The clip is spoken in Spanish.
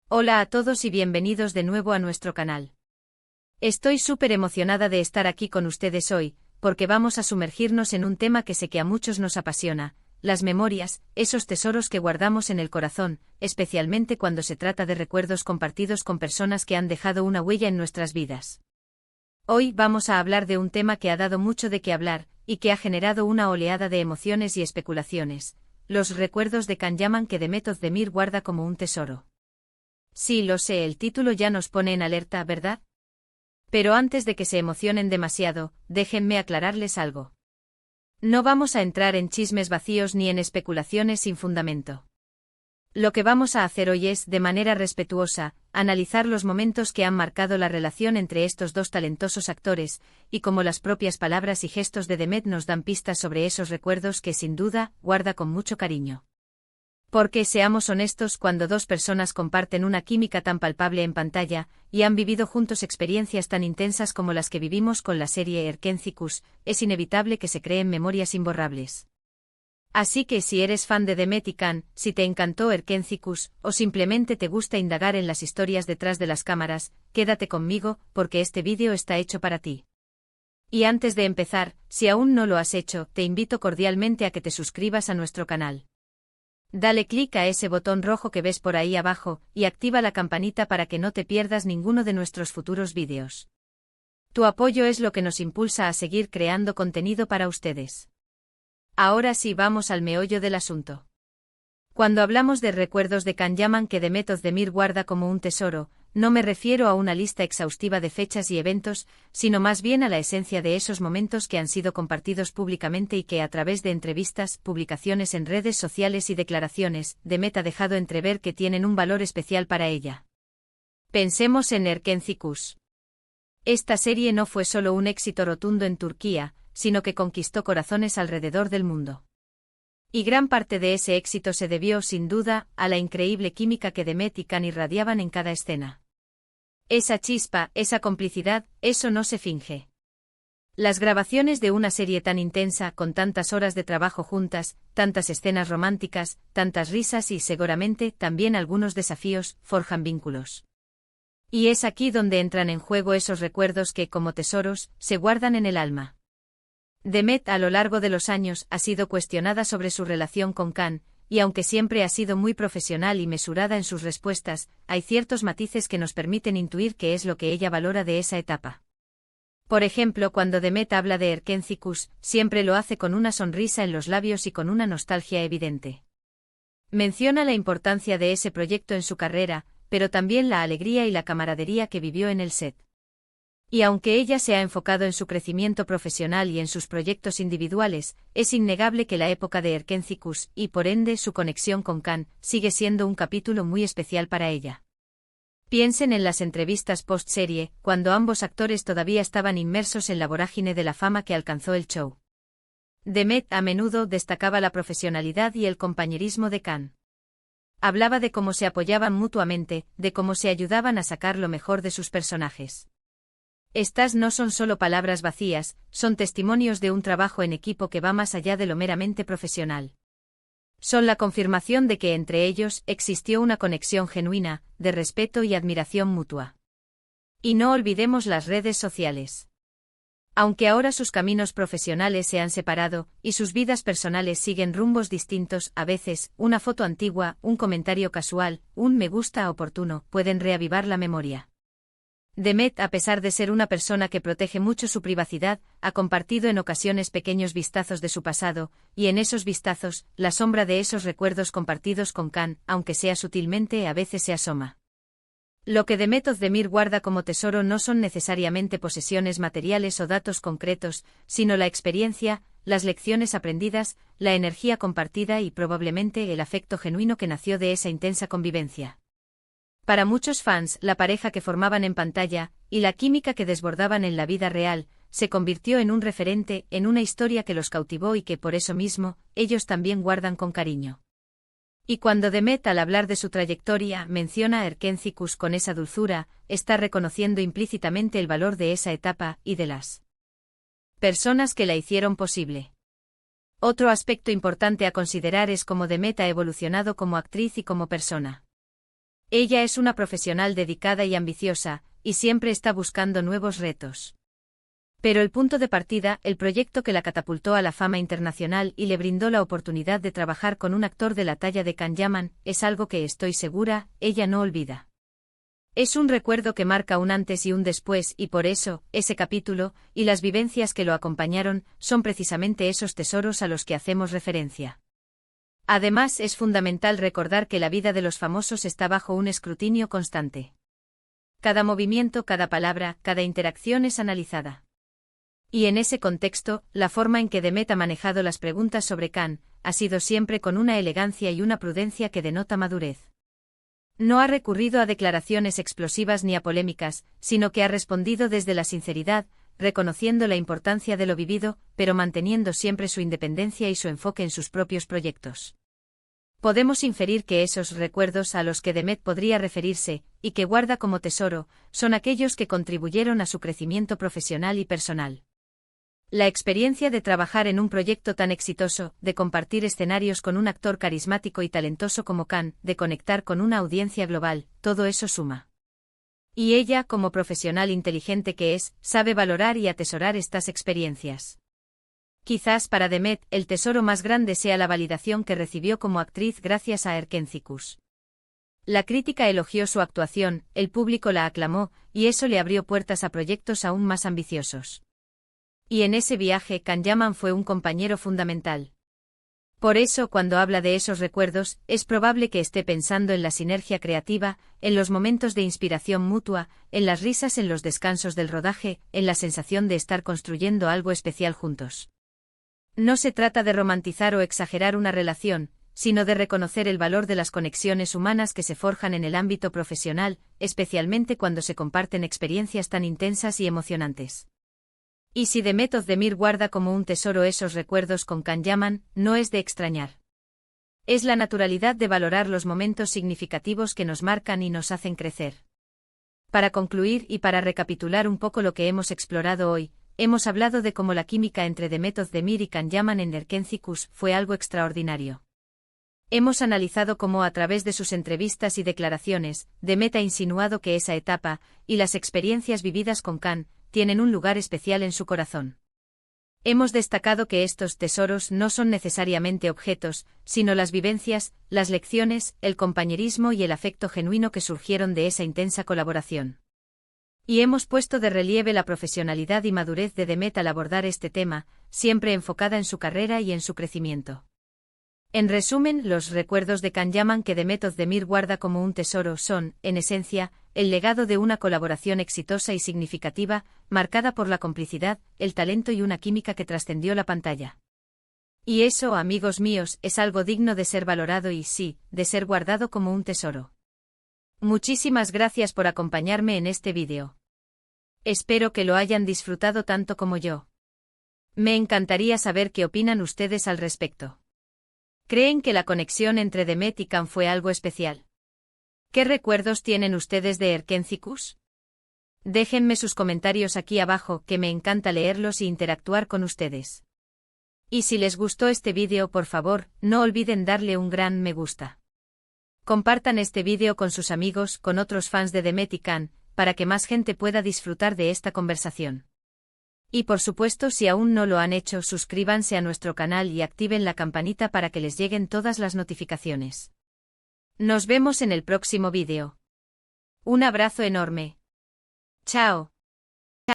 Hola a todos y bienvenidos de nuevo a nuestro canal. Estoy súper emocionada de estar aquí con ustedes hoy, porque vamos a sumergirnos en un tema que sé que a muchos nos apasiona, las memorias, esos tesoros que guardamos en el corazón, especialmente cuando se trata de recuerdos compartidos con personas que han dejado una huella en nuestras vidas. Hoy vamos a hablar de un tema que ha dado mucho de qué hablar, y que ha generado una oleada de emociones y especulaciones, los recuerdos de Can Yaman que Demet Özdemir guarda como un tesoro. Sí, lo sé, el título ya nos pone en alerta, ¿verdad? Pero antes de que se emocionen demasiado, déjenme aclararles algo. No vamos a entrar en chismes vacíos ni en especulaciones sin fundamento. Lo que vamos a hacer hoy es, de manera respetuosa, analizar los momentos que han marcado la relación entre estos dos talentosos actores, y cómo las propias palabras y gestos de Demet nos dan pistas sobre esos recuerdos que sin duda guarda con mucho cariño. Porque, seamos honestos, cuando dos personas comparten una química tan palpable en pantalla, y han vivido juntos experiencias tan intensas como las que vivimos con la serie Erkenzikuz, es inevitable que se creen memorias imborrables. Así que si eres fan de Demet y Can, si te encantó Erkenzikuz, o simplemente te gusta indagar en las historias detrás de las cámaras, quédate conmigo, porque este vídeo está hecho para ti. Y antes de empezar, si aún no lo has hecho, te invito cordialmente a que te suscribas a nuestro canal. Dale clic a ese botón rojo que ves por ahí abajo, y activa la campanita para que no te pierdas ninguno de nuestros futuros vídeos. Tu apoyo es lo que nos impulsa a seguir creando contenido para ustedes. Ahora sí, vamos al meollo del asunto. Cuando hablamos de recuerdos de Can Yaman que Demet Özdemir guarda como un tesoro, no me refiero a una lista exhaustiva de fechas y eventos, sino más bien a la esencia de esos momentos que han sido compartidos públicamente y que a través de entrevistas, publicaciones en redes sociales y declaraciones, Demet ha dejado entrever que tienen un valor especial para ella. Pensemos en Erkenzikuz. Esta serie no fue solo un éxito rotundo en Turquía, sino que conquistó corazones alrededor del mundo. Y gran parte de ese éxito se debió, sin duda, a la increíble química que Demet y Can irradiaban en cada escena. Esa chispa, esa complicidad, eso no se finge. Las grabaciones de una serie tan intensa, con tantas horas de trabajo juntas, tantas escenas románticas, tantas risas y, seguramente, también algunos desafíos, forjan vínculos. Y es aquí donde entran en juego esos recuerdos que, como tesoros, se guardan en el alma. Demet, a lo largo de los años, ha sido cuestionada sobre su relación con Can, y aunque siempre ha sido muy profesional y mesurada en sus respuestas, hay ciertos matices que nos permiten intuir qué es lo que ella valora de esa etapa. Por ejemplo, cuando Demet habla de Erkenzikuz, siempre lo hace con una sonrisa en los labios y con una nostalgia evidente. Menciona la importancia de ese proyecto en su carrera, pero también la alegría y la camaradería que vivió en el set. Y aunque ella se ha enfocado en su crecimiento profesional y en sus proyectos individuales, es innegable que la época de Erkenzikuz, y por ende su conexión con Can, sigue siendo un capítulo muy especial para ella. Piensen en las entrevistas post-serie, cuando ambos actores todavía estaban inmersos en la vorágine de la fama que alcanzó el show. Demet a menudo destacaba la profesionalidad y el compañerismo de Can. Hablaba de cómo se apoyaban mutuamente, de cómo se ayudaban a sacar lo mejor de sus personajes. Estas no son solo palabras vacías, son testimonios de un trabajo en equipo que va más allá de lo meramente profesional. Son la confirmación de que entre ellos existió una conexión genuina, de respeto y admiración mutua. Y no olvidemos las redes sociales. Aunque ahora sus caminos profesionales se han separado, y sus vidas personales siguen rumbos distintos, a veces, una foto antigua, un comentario casual, un me gusta oportuno, pueden reavivar la memoria. Demet, a pesar de ser una persona que protege mucho su privacidad, ha compartido en ocasiones pequeños vistazos de su pasado, y en esos vistazos, la sombra de esos recuerdos compartidos con Can, aunque sea sutilmente, a veces se asoma. Lo que Demet Özdemir guarda como tesoro no son necesariamente posesiones materiales o datos concretos, sino la experiencia, las lecciones aprendidas, la energía compartida y probablemente el afecto genuino que nació de esa intensa convivencia. Para muchos fans, la pareja que formaban en pantalla, y la química que desbordaban en la vida real, se convirtió en un referente, en una historia que los cautivó y que por eso mismo, ellos también guardan con cariño. Y cuando Demet, al hablar de su trayectoria, menciona a Erkenzikuz con esa dulzura, está reconociendo implícitamente el valor de esa etapa, y de las personas que la hicieron posible. Otro aspecto importante a considerar es cómo Demet ha evolucionado como actriz y como persona. Ella es una profesional dedicada y ambiciosa, y siempre está buscando nuevos retos. Pero el punto de partida, el proyecto que la catapultó a la fama internacional y le brindó la oportunidad de trabajar con un actor de la talla de Can Yaman, es algo que estoy segura, ella no olvida. Es un recuerdo que marca un antes y un después y por eso, ese capítulo, y las vivencias que lo acompañaron, son precisamente esos tesoros a los que hacemos referencia. Además, es fundamental recordar que la vida de los famosos está bajo un escrutinio constante. Cada movimiento, cada palabra, cada interacción es analizada. Y en ese contexto, la forma en que Demet ha manejado las preguntas sobre Can, ha sido siempre con una elegancia y una prudencia que denota madurez. No ha recurrido a declaraciones explosivas ni a polémicas, sino que ha respondido desde la sinceridad, reconociendo la importancia de lo vivido, pero manteniendo siempre su independencia y su enfoque en sus propios proyectos. Podemos inferir que esos recuerdos a los que Demet podría referirse, y que guarda como tesoro, son aquellos que contribuyeron a su crecimiento profesional y personal. La experiencia de trabajar en un proyecto tan exitoso, de compartir escenarios con un actor carismático y talentoso como Can, de conectar con una audiencia global, todo eso suma. Y ella, como profesional inteligente que es, sabe valorar y atesorar estas experiencias. Quizás para Demet, el tesoro más grande sea la validación que recibió como actriz gracias a Erkéntzicus. La crítica elogió su actuación, el público la aclamó, y eso le abrió puertas a proyectos aún más ambiciosos. Y en ese viaje Can Yaman fue un compañero fundamental. Por eso cuando habla de esos recuerdos, es probable que esté pensando en la sinergia creativa, en los momentos de inspiración mutua, en las risas en los descansos del rodaje, en la sensación de estar construyendo algo especial juntos. No se trata de romantizar o exagerar una relación, sino de reconocer el valor de las conexiones humanas que se forjan en el ámbito profesional, especialmente cuando se comparten experiencias tan intensas y emocionantes. Y si Demet Özdemir guarda como un tesoro esos recuerdos con Can Yaman, no es de extrañar. Es la naturalidad de valorar los momentos significativos que nos marcan y nos hacen crecer. Para concluir y para recapitular un poco lo que hemos explorado hoy, hemos hablado de cómo la química entre Demet Özdemir y Can Yaman en Erkéntzicus fue algo extraordinario. Hemos analizado cómo a través de sus entrevistas y declaraciones, Demet ha insinuado que esa etapa, y las experiencias vividas con Can, tienen un lugar especial en su corazón. Hemos destacado que estos tesoros no son necesariamente objetos, sino las vivencias, las lecciones, el compañerismo y el afecto genuino que surgieron de esa intensa colaboración. Y hemos puesto de relieve la profesionalidad y madurez de Demet al abordar este tema, siempre enfocada en su carrera y en su crecimiento. En resumen, los recuerdos de Can Yaman que Demet Özdemir guarda como un tesoro son, en esencia, el legado de una colaboración exitosa y significativa, marcada por la complicidad, el talento y una química que trascendió la pantalla. Y eso, amigos míos, es algo digno de ser valorado y sí, de ser guardado como un tesoro. Muchísimas gracias por acompañarme en este vídeo. Espero que lo hayan disfrutado tanto como yo. Me encantaría saber qué opinan ustedes al respecto. ¿Creen que la conexión entre Demet y Can fue algo especial? ¿Qué recuerdos tienen ustedes de Erkéntzicus? Déjenme sus comentarios aquí abajo, que me encanta leerlos e interactuar con ustedes. Y si les gustó este vídeo, por favor, no olviden darle un gran me gusta. Compartan este vídeo con sus amigos, con otros fans de Demet y Can, para que más gente pueda disfrutar de esta conversación. Y por supuesto, si aún no lo han hecho, suscríbanse a nuestro canal y activen la campanita para que les lleguen todas las notificaciones. Nos vemos en el próximo vídeo. Un abrazo enorme. Chao.